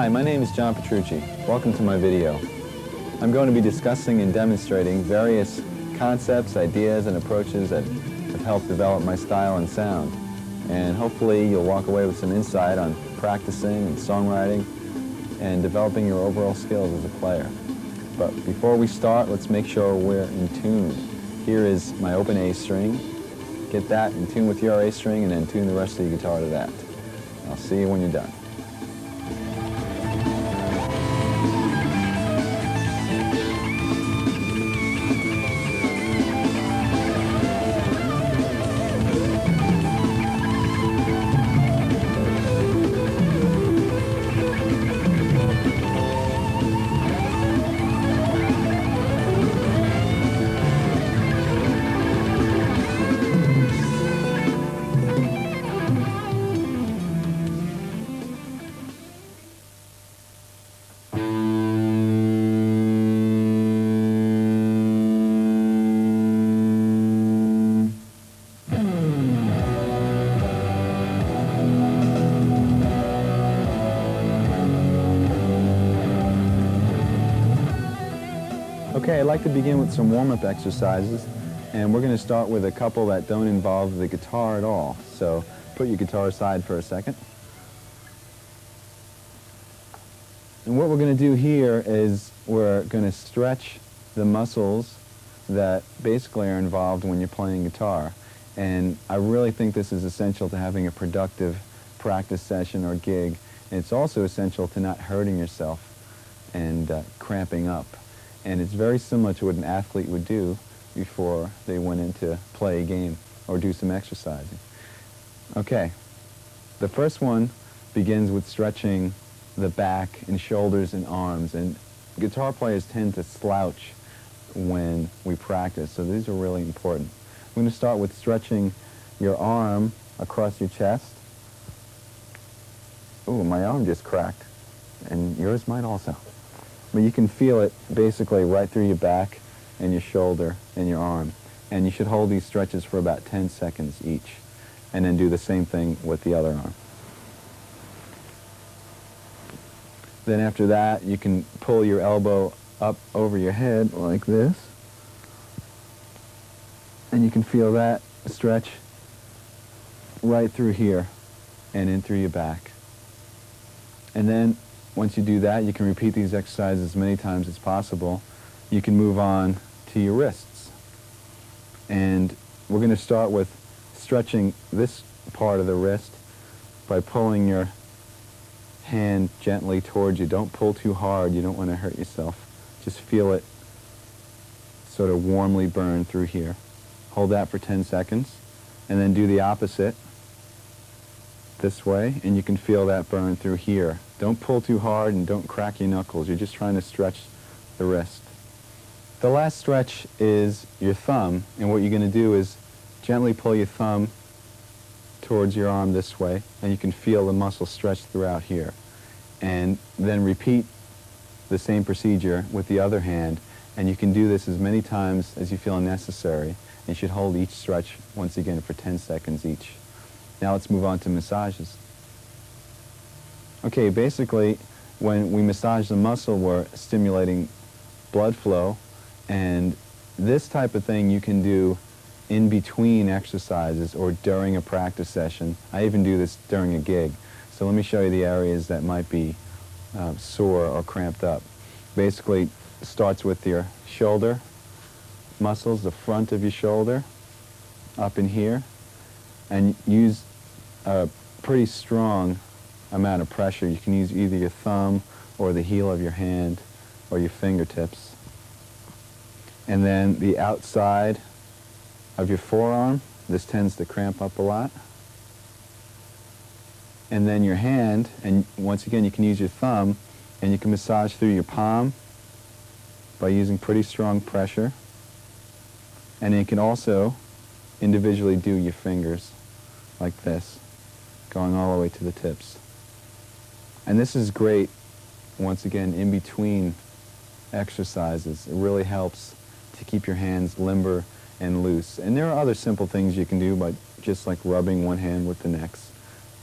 Hi, my name is John Petrucci. Welcome to my video. I'm going to be discussing and demonstrating various concepts, ideas, and approaches that have helped develop my style and sound. And hopefully you'll walk away with some insight on practicing and songwriting and developing your overall skills as a player. But before we start, let's make sure we're in tune. Here is my open A string. Get that in tune with your A string and then tune the rest of your guitar to that. I'll see you when you're done. Okay, I'd like to begin with some warm-up exercises, and we're going to start with a couple that don't involve the guitar at all. So put your guitar aside for a second. And what we're going to do here is we're going to stretch the muscles that basically are involved when you're playing guitar. And I really think this is essential to having a productive practice session or gig. And it's also essential to not hurting yourself and cramping up. And it's very similar to what an athlete would do before they went in to play a game or do some exercising. Okay, the first one begins with stretching the back and shoulders and arms. And guitar players tend to slouch when we practice, so these are really important. I'm going to start with stretching your arm across your chest. Ooh, my arm just cracked, and yours might also. But you can feel it basically right through your back and your shoulder and your arm. And you should hold these stretches for about 10 seconds each. And then do the same thing with the other arm. Then after that, you can pull your elbow up over your head like this. And you can feel that stretch right through here and in through your back. And then once you do that, you can repeat these exercises as many times as possible. You can move on to your wrists. And we're going to start with stretching this part of the wrist by pulling your hand gently towards you. Don't pull too hard. You don't want to hurt yourself. Just feel it sort of warmly burn through here. Hold that for 10 seconds. And then do the opposite this way, and you can feel that burn through here. Don't pull too hard and don't crack your knuckles. You're just trying to stretch the wrist. The last stretch is your thumb, and what you're going to do is gently pull your thumb towards your arm this way, and you can feel the muscle stretch throughout here. And then repeat the same procedure with the other hand, and you can do this as many times as you feel necessary. And you should hold each stretch once again for 10 seconds each. Now let's move on to massages. Okay, basically, when we massage the muscle, we're stimulating blood flow, and this type of thing you can do in between exercises or during a practice session. I even do this during a gig. So let me show you the areas that might be sore or cramped up. Basically, it starts with your shoulder muscles, the front of your shoulder, up in here, and use a pretty strong amount of pressure. You can use either your thumb or the heel of your hand or your fingertips. And then the outside of your forearm, this tends to cramp up a lot. And then your hand, and once again you can use your thumb, and you can massage through your palm by using pretty strong pressure. And you can also individually do your fingers like this, going all the way to the tips. And this is great, once again, in between exercises. It really helps to keep your hands limber and loose. And there are other simple things you can do, but just like rubbing one hand with the next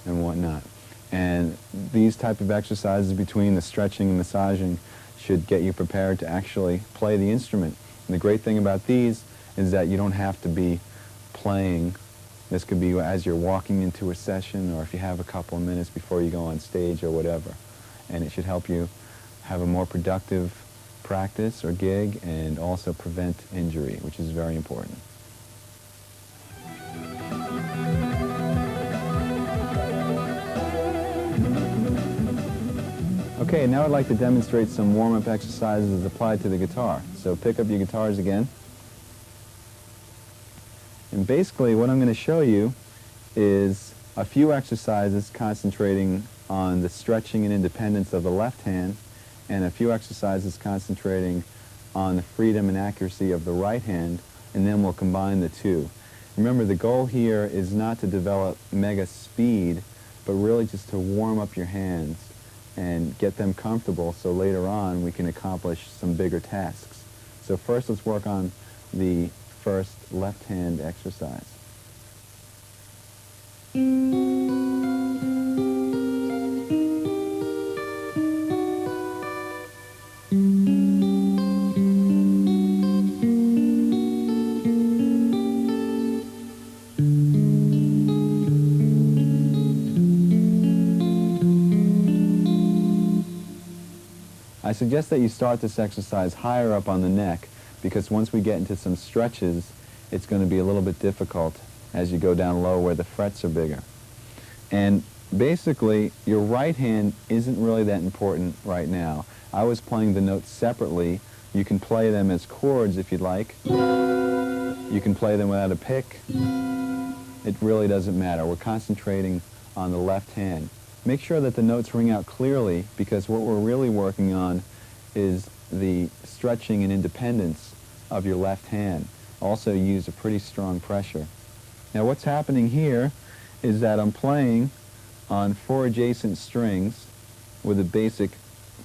and whatnot. And these type of exercises between the stretching and massaging should get you prepared to actually play the instrument. And the great thing about these is that you don't have to be playing. This could be as you're walking into a session, or if you have a couple of minutes before you go on stage or whatever. And it should help you have a more productive practice or gig and also prevent injury, which is very important. Okay, now I'd like to demonstrate some warm-up exercises applied to the guitar. So pick up your guitars again. And basically what I'm going to show you is a few exercises concentrating on the stretching and independence of the left hand, and a few exercises concentrating on the freedom and accuracy of the right hand, and then we'll combine the two. Remember, the goal here is not to develop mega speed, but really just to warm up your hands and get them comfortable so later on we can accomplish some bigger tasks. So first let's work on the first left hand exercise. I suggest that you start this exercise higher up on the neck, because once we get into some stretches, it's going to be a little bit difficult as you go down low where the frets are bigger. And basically, your right hand isn't really that important right now. I was playing the notes separately. You can play them as chords if you'd like. You can play them without a pick. It really doesn't matter. We're concentrating on the left hand. Make sure that the notes ring out clearly, because what we're really working on is the stretching and independence of your left hand. Also use a pretty strong pressure. Now what's happening here is that I'm playing on 4 adjacent strings with a basic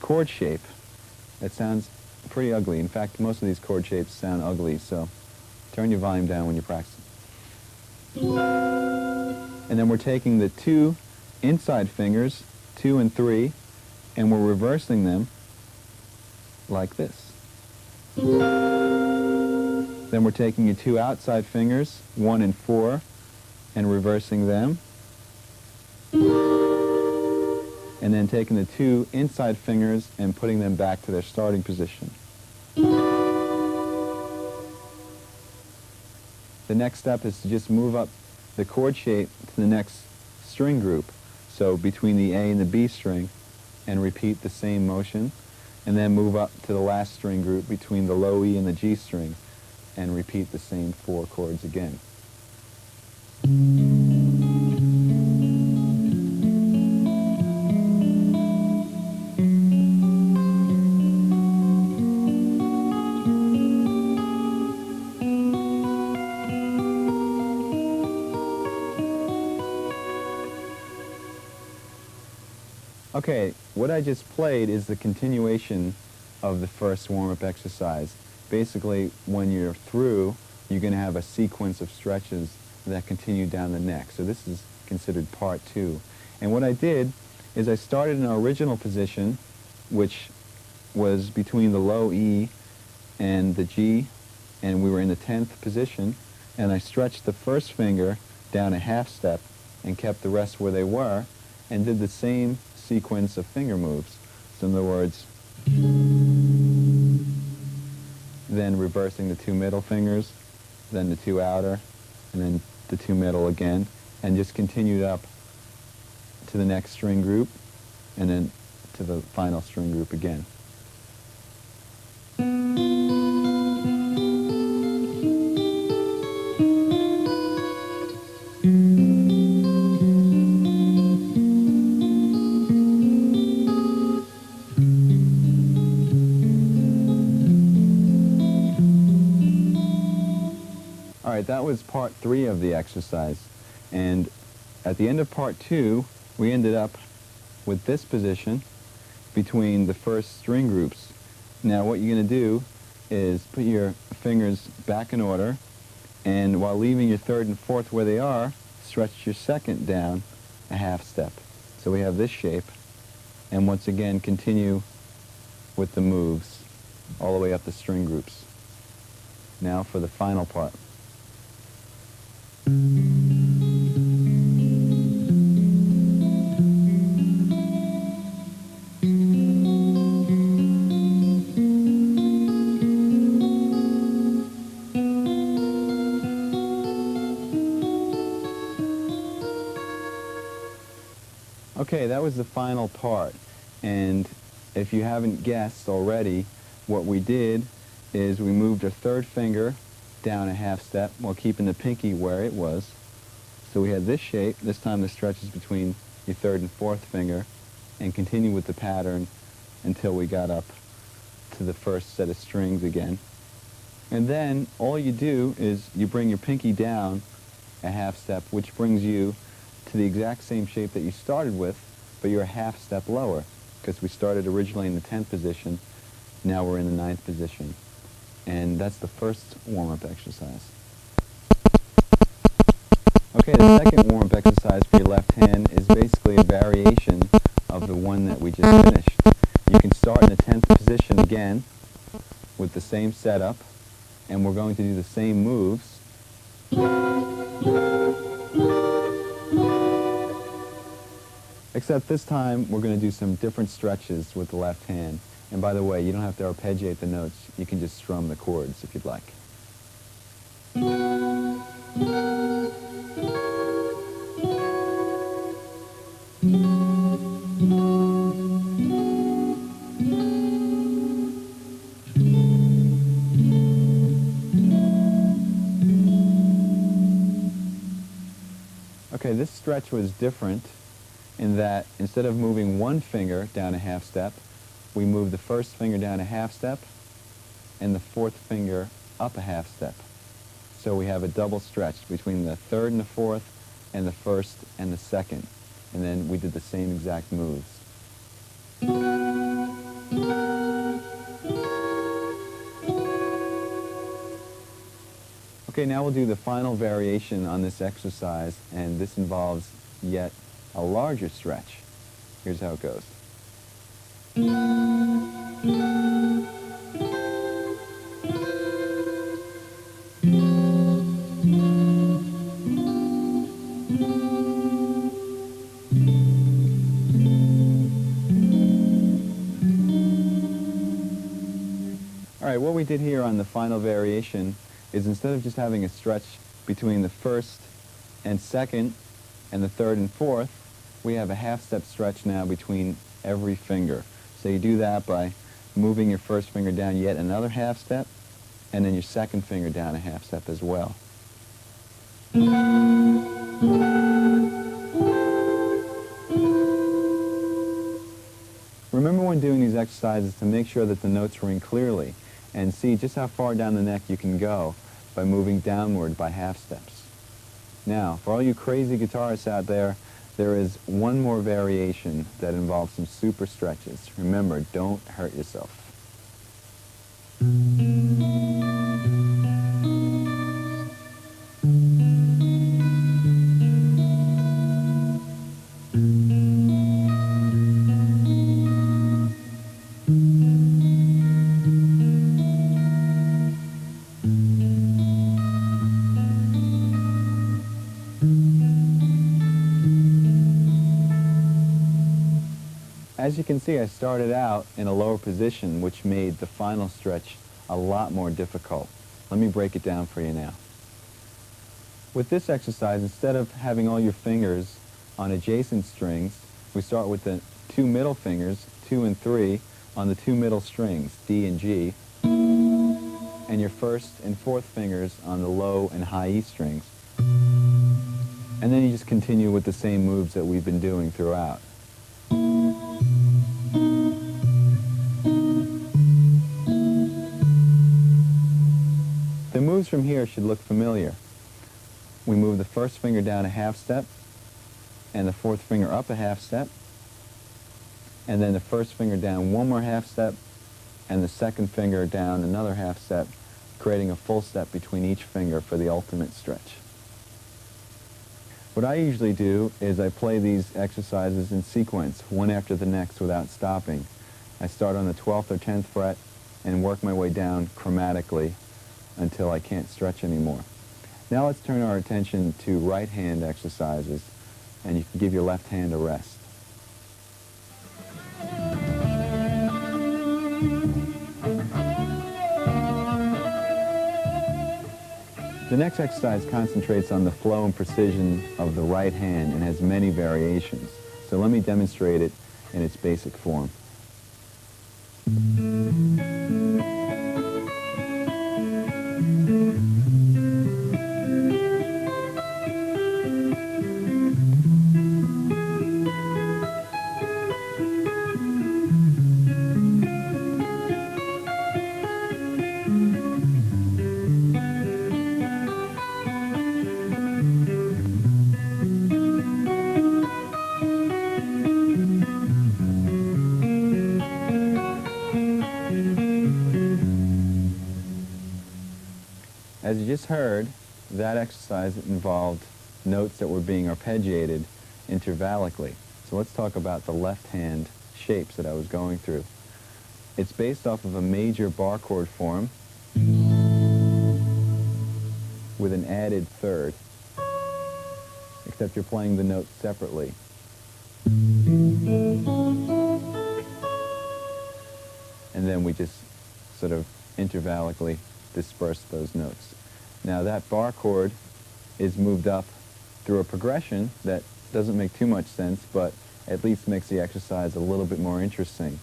chord shape. That sounds pretty ugly. In fact, most of these chord shapes sound ugly, so turn your volume down when you're practicing. And then we're taking the 2 inside fingers, 2 and 3, and we're reversing them like this. Then we're taking your 2 outside fingers, 1 and 4, and reversing them. And then taking the 2 inside fingers and putting them back to their starting position. The next step is to just move up the chord shape to the next string group. So between the A and the B string, and repeat the same motion, and then move up to the last string group between the low E and the G string, and repeat the same 4 chords again. Okay, what I just played is the continuation of the first warm-up exercise. Basically, when you're through, you're going to have a sequence of stretches that continue down the neck. So this is considered part 2. And what I did is I started in our original position, which was between the low E and the G, and we were in the 10th position, and I stretched the first finger down a half step and kept the rest where they were, and did the same sequence of finger moves. So in other words, then reversing the 2 middle fingers, then the 2 outer, and then the 2 middle again, and just continued up to the next string group, and then to the final string group again. All right, that was part 3 of the exercise, and at the end of part 2 we ended up with this position between the first string groups. Now what you're going to do is put your fingers back in order, and while leaving your 3rd and 4th where they are, stretch your 2nd down a half step. So we have this shape, and once again continue with the moves all the way up the string groups. Now for the final part. Okay, that was the final part, and if you haven't guessed already, what we did is we moved our third finger down a half step while keeping the pinky where it was. So we had this shape. This time the stretch is between your third and fourth finger, and continue with the pattern until we got up to the first set of strings again. And then all you do is you bring your pinky down a half step, which brings you to the exact same shape that you started with, but you're a half step lower, because we started originally in the 10th position, now we're in the 9th position. And that's the first warm-up exercise. Okay, the second warm-up exercise for your left hand is basically a variation of the one that we just finished. You can start in the 10th position again with the same setup, and we're going to do the same moves. Except this time we're going to do some different stretches with the left hand. And by the way, you don't have to arpeggiate the notes. You can just strum the chords if you'd like. Okay, this stretch was different in that instead of moving one finger down a half step, we move the first finger down a half step and the fourth finger up a half step. So we have a double stretch between the third and the fourth and the first and the second. And then we did the same exact moves. Okay, now we'll do the final variation on this exercise, and this involves yet a larger stretch. Here's how it goes. All right, what we did here on the final variation is instead of just having a stretch between the first and second and the third and fourth, we have a half-step stretch now between every finger. So you do that by moving your first finger down yet another half step, and then your second finger down a half step as well. Remember when doing these exercises to make sure that the notes ring clearly, and see just how far down the neck you can go by moving downward by half steps. Now, for all you crazy guitarists out there, there is one more variation that involves some super stretches. Remember, don't hurt yourself. As you can see, I started out in a lower position, which made the final stretch a lot more difficult. Let me break it down for you now. With this exercise, instead of having all your fingers on adjacent strings, we start with the two middle fingers, 2 and 3, on the two middle strings, D and G, and your first and fourth fingers on the low and high E strings. And then you just continue with the same moves that we've been doing throughout. The moves from here should look familiar. We move the first finger down a half step, and the fourth finger up a half step, and then the first finger down one more half step, and the second finger down another half step, creating a full step between each finger for the ultimate stretch. What I usually do is I play these exercises in sequence, one after the next without stopping. I start on the 12th or 10th fret and work my way down chromatically until I can't stretch anymore. Now let's turn our attention to right hand exercises, and you can give your left hand a rest. The next exercise concentrates on the flow and precision of the right hand and has many variations. So let me demonstrate it in its basic form. As you just heard, that exercise involved notes that were being arpeggiated intervallically. So let's talk about the left hand shapes that I was going through. It's based off of a major bar chord form with an added third, except you're playing the notes separately. And then we just sort of intervallically disperse those notes. Now that bar chord is moved up through a progression that doesn't make too much sense, but at least makes the exercise a little bit more interesting.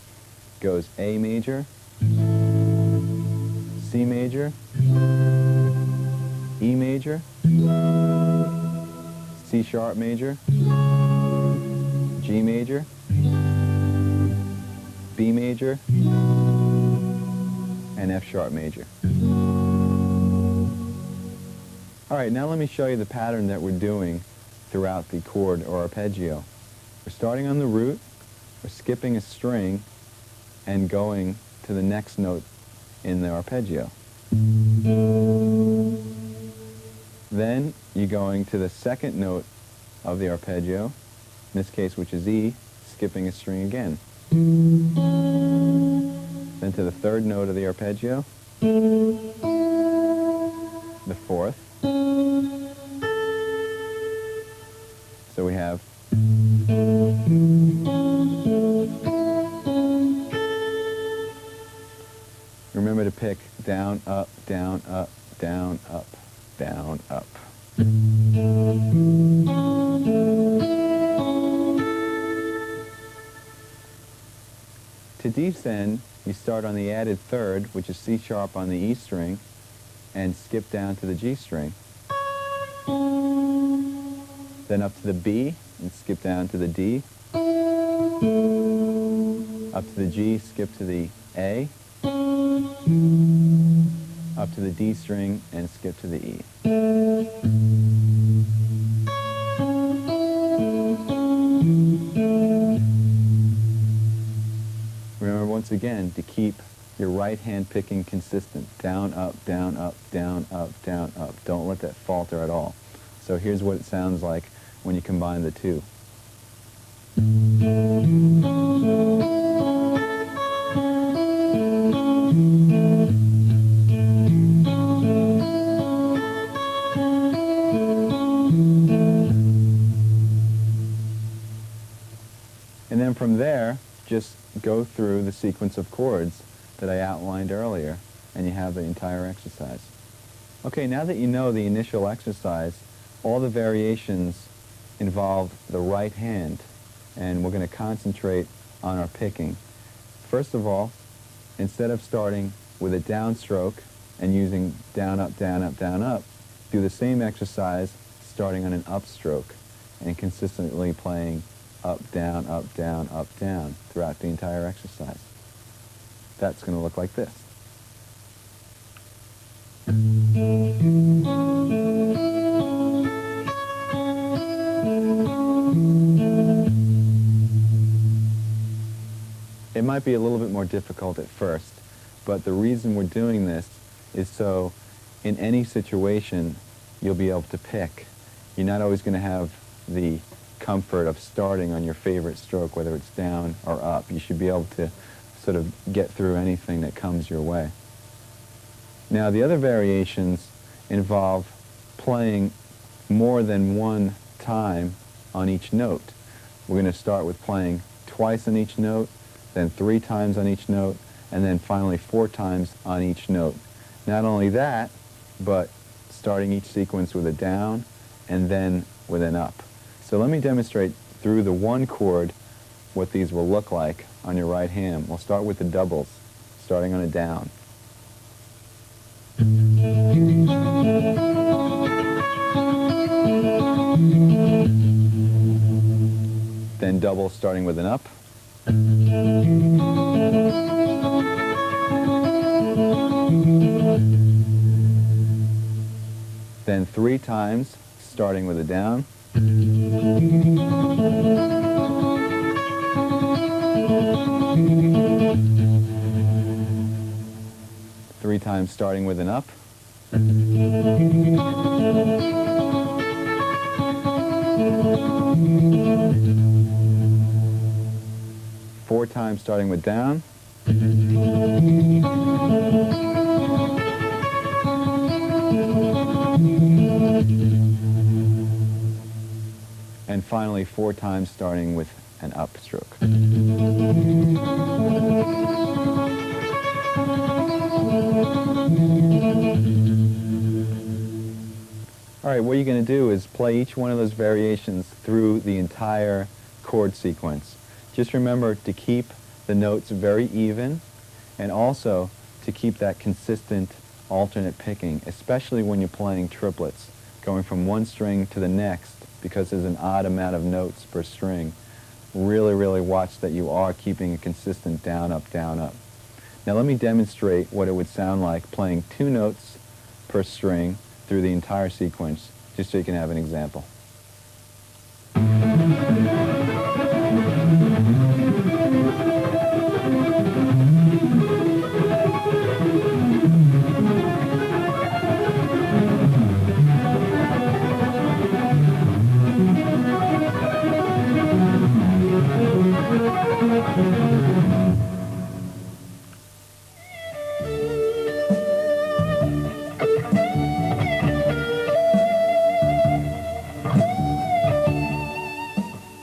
Goes A major, C major, E major, C sharp major, G major, B major, and F sharp major. All right, now let me show you the pattern that we're doing throughout the chord or arpeggio. We're starting on the root, we're skipping a string, and going to the next note in the arpeggio. Then you're going to the second note of the arpeggio, in this case which is E, skipping a string again. Then to the third note of the arpeggio, the fourth. So we have remember to pick down, up, down, up, down, up, down, up. To descend, you start on the added third, which is C sharp on the E string, and skip down to the G string. Then up to the B, and skip down to the D. Up to the G, skip to the A. Up to the D string, and skip to the E. Remember once again to keep your right hand picking consistent. Down, up, down, up, down, up, down, up. Don't let that falter at all. So here's what it sounds like when you combine the two. And then from there, just go through the sequence of chords that I outlined earlier, and you have the entire exercise. Okay, now that you know the initial exercise, all the variations involve the right hand, and we're going to concentrate on our picking. First of all, instead of starting with a downstroke and using down, up, down, up, down, up, do the same exercise starting on an upstroke and consistently playing up, down, up, down, up, down throughout the entire exercise. That's going to look like this. It might be a little bit more difficult at first, but the reason we're doing this is so in any situation you'll be able to pick. You're not always going to have the comfort of starting on your favorite stroke, whether it's down or up. You should be able to sort of get through anything that comes your way. Now, the other variations involve playing more than one time on each note. We're going to start with playing twice on each note, then 3 times on each note, and then finally 4 times on each note. Not only that, but starting each sequence with a down and then with an up. So let me demonstrate through the one chord what these will look like on your right hand. We'll start with the doubles, starting on a down. Then double starting with an up. Then 3 times starting with a down. Three times starting with an up. 4 times starting with down. And finally 4 times starting with an up stroke. All right, what you're going to do is play each one of those variations through the entire chord sequence. Just remember to keep the notes very even, and also to keep that consistent alternate picking, especially when you're playing triplets, going from one string to the next, because there's an odd amount of notes per string. Really, really watch that you are keeping a consistent down, up, down, up. Now let me demonstrate what it would sound like playing 2 notes per string through the entire sequence, just so you can have an example.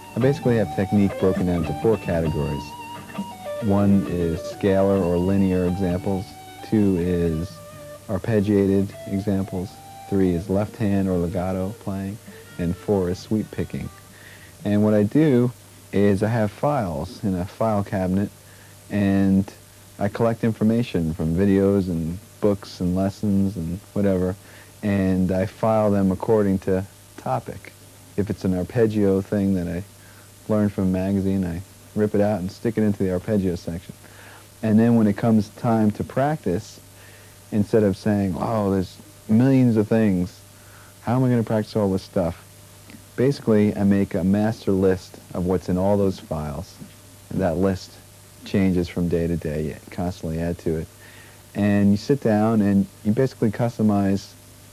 I basically have technique broken down into 4 categories. 1 is scalar or linear examples, 2 is arpeggiated examples, 3 is left hand or legato playing, and 4 is sweep picking. And what I do is I have files in a file cabinet, and I collect information from videos and books and lessons and whatever, and I file them according to topic. If it's an arpeggio thing that I learned from a magazine, I rip it out and stick it into the arpeggio section. And then when it comes time to practice, instead of saying, oh, there's millions of things, how am I going to practice all this stuff? Basically, I make a master list of what's in all those files. And that list changes from day to day. You constantly add to it. And you sit down and you basically customize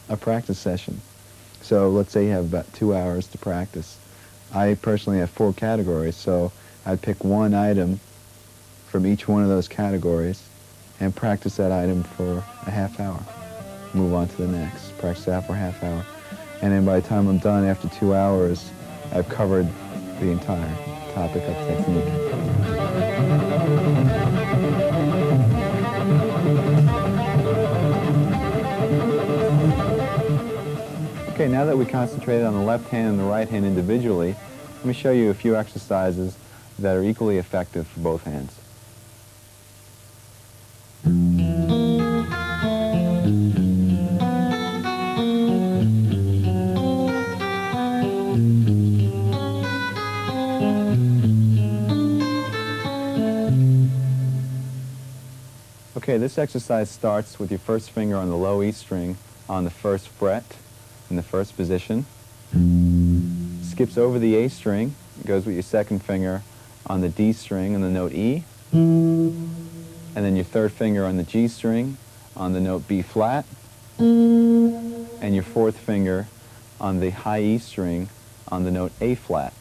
a practice session. So let's say you have about 2 hours to practice. I personally have 4 categories, so I'd pick one item from each one of those categories and practice that item for a half hour. Move on to the next, practice that for a half hour. And then by the time I'm done after 2 hours, I've covered the entire topic of technique. Okay, now that we concentrated on the left hand and the right hand individually, let me show you a few exercises that are equally effective for both hands. Okay, this exercise starts with your first finger on the low E string on the first fret in the first position. Skips over the A string, goes with your second finger on the D string on the note E, and then your third finger on the G string on the note B flat, and your fourth finger on the high E string on the note A flat.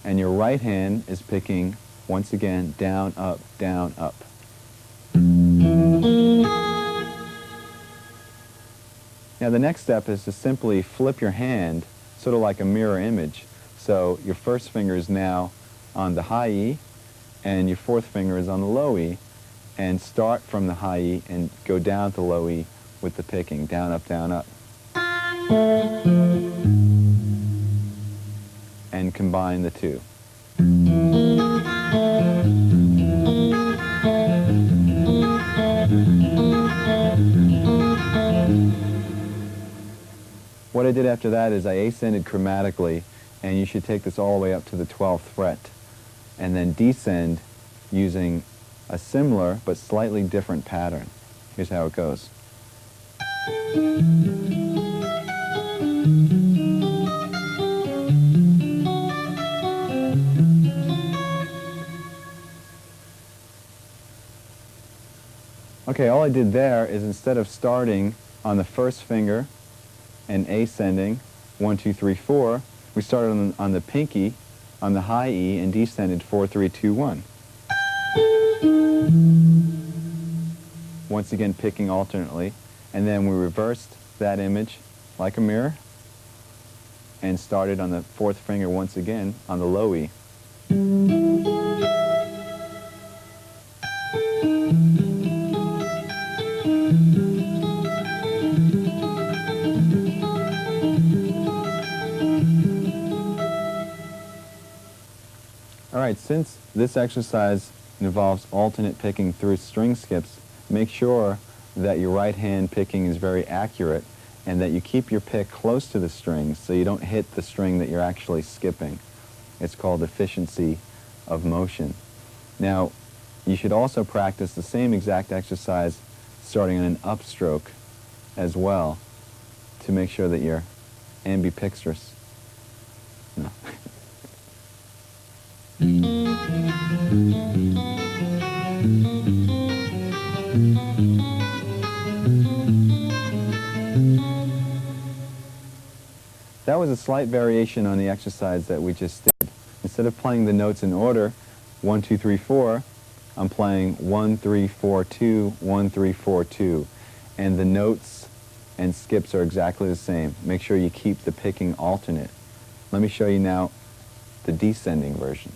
And your right hand is picking, once again, down, up, down, up. Now the next step is to simply flip your hand, sort of like a mirror image. So your first finger is now on the high E, and your fourth finger is on the low E, and start from the high E and go down to low E with the picking, down, up, down, up. And combine the two. What I did after that is I ascended chromatically, and you should take this all the way up to the 12th fret, and then descend using a similar but slightly different pattern. Here's how it goes. Okay, all I did there is instead of starting on the first finger and ascending, 1, 2, 3, 4, we started on the pinky, on the high E, and descended 4, 3, 2, 1. Once again picking alternately, and then we reversed that image like a mirror and started on the fourth finger once again on the low E. Alright, since this exercise involves alternate picking through string skips, make sure that your right hand picking is very accurate and that you keep your pick close to the string so you don't hit the string that you're actually skipping. It's called efficiency of motion. Now, you should also practice the same exact exercise starting on an upstroke as well to make sure that you're ambidextrous. No. That was a slight variation on the exercise that we just did. Instead of playing the notes in order, 1, 2, 3, 4, I'm playing 1, 3, 4, 2, 1, 3, 4, 2. And the notes and skips are exactly the same. Make sure you keep the picking alternate. Let me show you now the descending version.